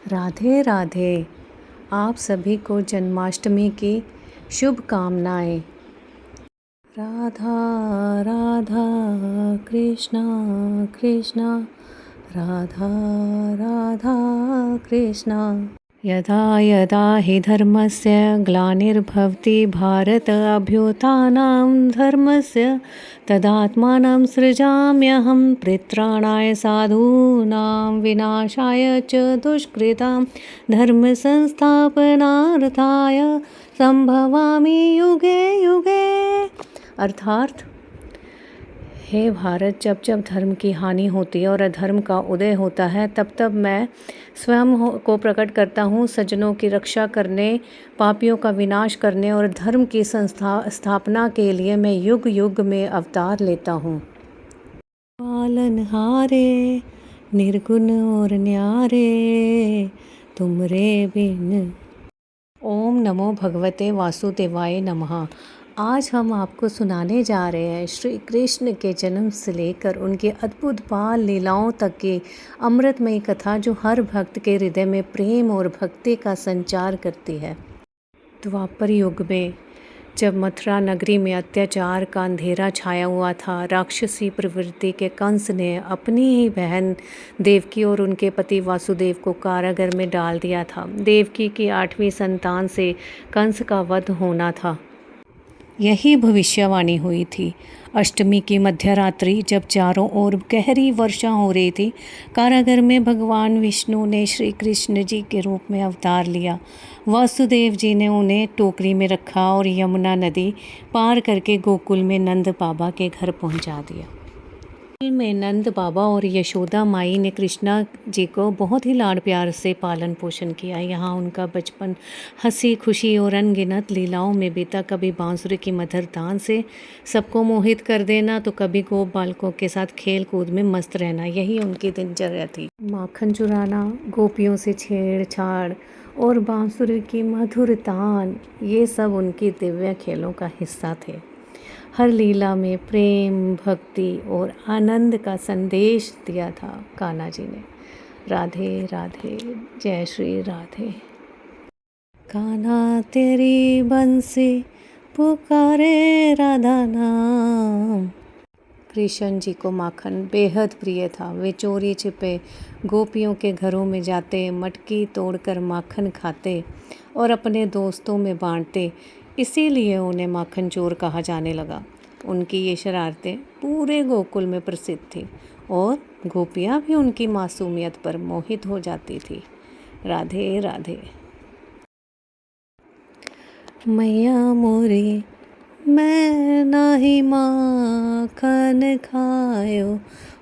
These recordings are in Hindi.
राधे राधे। आप सभी को जन्माष्टमी की शुभकामनाएं। राधा राधा कृष्णा कृष्णा राधा राधा कृष्णा। यदा यदा हि धर्मस्य ग्लानिर्भवति भारत अभ्युत्थानं धर्मस्य तदात्मानं सृजाम्यहं परित्राणाय साधूनां विनाशाय च दुष्कृतां धर्मसंस्थापनार्थाय संभवामि युगे युगे। अर्थात हे भारत, जब जब धर्म की हानि होती है और अधर्म का उदय होता है तब तब मैं स्वयं को प्रकट करता हूँ सज्जनों की रक्षा करने, पापियों का विनाश करने और धर्म की स्थापना के लिए मैं युग युग में अवतार लेता हूँ। पालनहारे निर्गुण और न्यारे तुमरे बिन। ओम नमो भगवते वासुदेवाय नमः। आज हम आपको सुनाने जा रहे हैं श्री कृष्ण के जन्म से लेकर उनके अद्भुत बाल लीलाओं तक की अमृतमयी कथा, जो हर भक्त के हृदय में प्रेम और भक्ति का संचार करती है। द्वापर युग में जब मथुरा नगरी में अत्याचार का अंधेरा छाया हुआ था, राक्षसी प्रवृत्ति के कंस ने अपनी ही बहन देवकी और उनके पति वासुदेव को कारागार में डाल दिया था। देवकी की 8वीं संतान से कंस का वध होना था, यही भविष्यवाणी हुई थी। अष्टमी की मध्यरात्रि जब चारों ओर गहरी वर्षा हो रही थी, कारागार में भगवान विष्णु ने श्री कृष्ण जी के रूप में अवतार लिया। वासुदेव जी ने उन्हें टोकरी में रखा और यमुना नदी पार करके गोकुल में नंद बाबा के घर पहुंचा दिया। में नंद बाबा और यशोदा माई ने कृष्णा जी को बहुत ही लाड प्यार से पालन पोषण किया। यहाँ उनका बचपन हंसी खुशी और अनगिनत लीलाओं में बीता। कभी बांसुरी की मधुर तान से सबको मोहित कर देना, तो कभी गोप बालकों के साथ खेल कूद में मस्त रहना, यही उनकी दिनचर्या थी। माखन चुराना, गोपियों से छेड़छाड़ और बांसुरी की मधुर तान, ये सब उनकी दिव्य खेलों का हिस्सा थे। हर लीला में प्रेम, भक्ति और आनंद का संदेश दिया था कान्हा जी ने। राधे राधे, जय श्री राधे। कान्हा तेरी बंसी पुकारे राधा नाम। कृष्ण जी को माखन बेहद प्रिय था। वे चोरी छिपे गोपियों के घरों में जाते, मटकी तोड़कर माखन खाते और अपने दोस्तों में बांटते। इसीलिए उन्हें माखन चोर कहा जाने लगा। उनकी ये शरारतें पूरे गोकुल में प्रसिद्ध थी और गोपियाँ भी उनकी मासूमियत पर मोहित हो जाती थी। राधे राधे। मैया मोरी मैं नाही माखन खायो,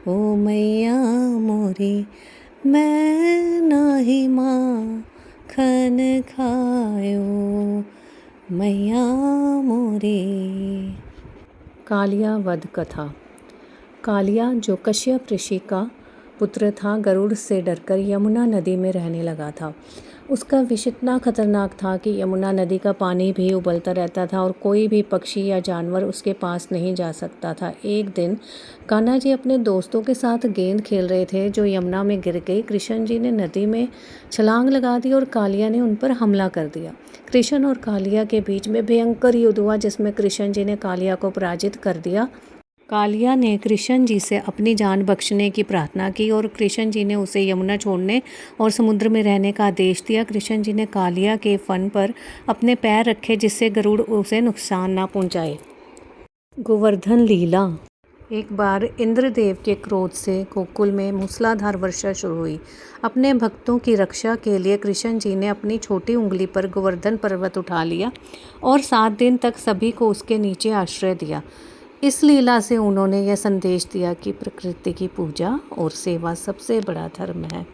ओ मैया मोरी मैं नाही माखन खायो, मैया मोरी। कालिया वध कथा। कालिया, जो कश्यप ऋषि का पुत्र था, गरुड़ से डरकर यमुना नदी में रहने लगा था। उसका विष इतना खतरनाक था कि यमुना नदी का पानी भी उबलता रहता था और कोई भी पक्षी या जानवर उसके पास नहीं जा सकता था। एक दिन कान्हा जी अपने दोस्तों के साथ गेंद खेल रहे थे, जो यमुना में गिर गई। कृष्ण जी ने नदी में छलांग लगा दी और कालिया ने उन पर हमला कर दिया। कृष्ण और कालिया के बीच में भयंकर युद्ध हुआ, जिसमें कृष्ण जी ने कालिया को पराजित कर दिया। कालिया ने कृष्ण जी से अपनी जान बख्शने की प्रार्थना की और कृष्ण जी ने उसे यमुना छोड़ने और समुद्र में रहने का आदेश दिया। कृष्ण जी ने कालिया के फन पर अपने पैर रखे, जिससे गरुड़ उसे नुकसान ना पहुंचाए। गोवर्धन लीला। एक बार इंद्रदेव के क्रोध से गोकुल में मूसलाधार वर्षा शुरू हुई। अपने भक्तों की रक्षा के लिए कृष्ण जी ने अपनी छोटी उंगली पर गोवर्धन पर्वत उठा लिया और 7 दिन तक सभी को उसके नीचे आश्रय दिया। इस लीला से उन्होंने यह संदेश दिया कि प्रकृति की पूजा और सेवा सबसे बड़ा धर्म है।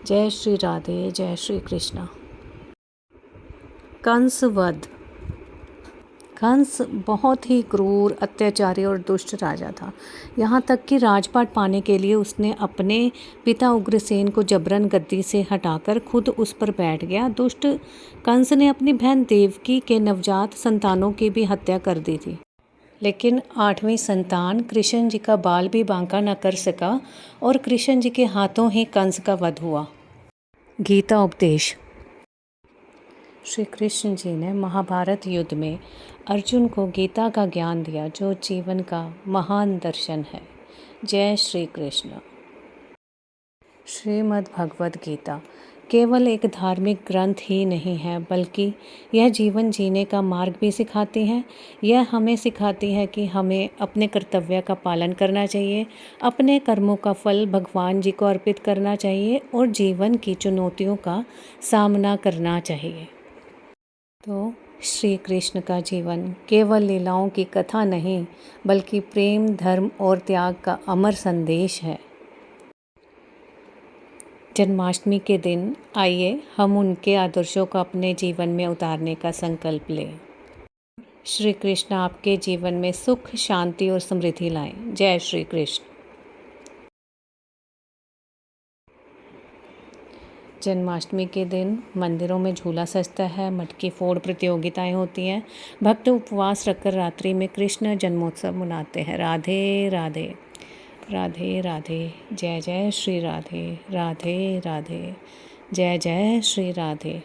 जय श्री राधे, जय श्री कृष्णा। कंस वध। कंस बहुत ही क्रूर, अत्याचारी और दुष्ट राजा था। यहाँ तक कि राजपाट पाने के लिए उसने अपने पिता उग्रसेन को जबरन गद्दी से हटाकर खुद उस पर बैठ गया। दुष्ट कंस ने अपनी बहन देवकी के नवजात संतानों की भी हत्या कर दी थी, लेकिन 8वीं संतान कृष्ण जी का बाल भी बांका न कर सका और कृष्ण जी के हाथों ही कंस का वध हुआ। गीता उपदेश। श्री कृष्ण जी ने महाभारत युद्ध में अर्जुन को गीता का ज्ञान दिया, जो जीवन का महान दर्शन है। जय श्री कृष्ण। श्रीमद् भगवद गीता केवल एक धार्मिक ग्रंथ ही नहीं है, बल्कि यह जीवन जीने का मार्ग भी सिखाती है। यह हमें सिखाती है कि हमें अपने कर्तव्य का पालन करना चाहिए, अपने कर्मों का फल भगवान जी को अर्पित करना चाहिए और जीवन की चुनौतियों का सामना करना चाहिए। तो श्री कृष्ण का जीवन केवल लीलाओं की कथा नहीं, बल्कि प्रेम, धर्म और त्याग का अमर संदेश है। जन्माष्टमी के दिन आइए हम उनके आदर्शों को अपने जीवन में उतारने का संकल्प लें। श्री कृष्ण आपके जीवन में सुख, शांति और समृद्धि लाएं। जय श्री कृष्ण। जन्माष्टमी के दिन मंदिरों में झूला सजता है, मटकी फोड़ प्रतियोगिताएं होती हैं। भक्त उपवास रखकर रात्रि में कृष्ण जन्मोत्सव मनाते हैं। राधे राधे, राधे राधे, जय जय श्री राधे, राधे राधे, जय जय श्री राधे।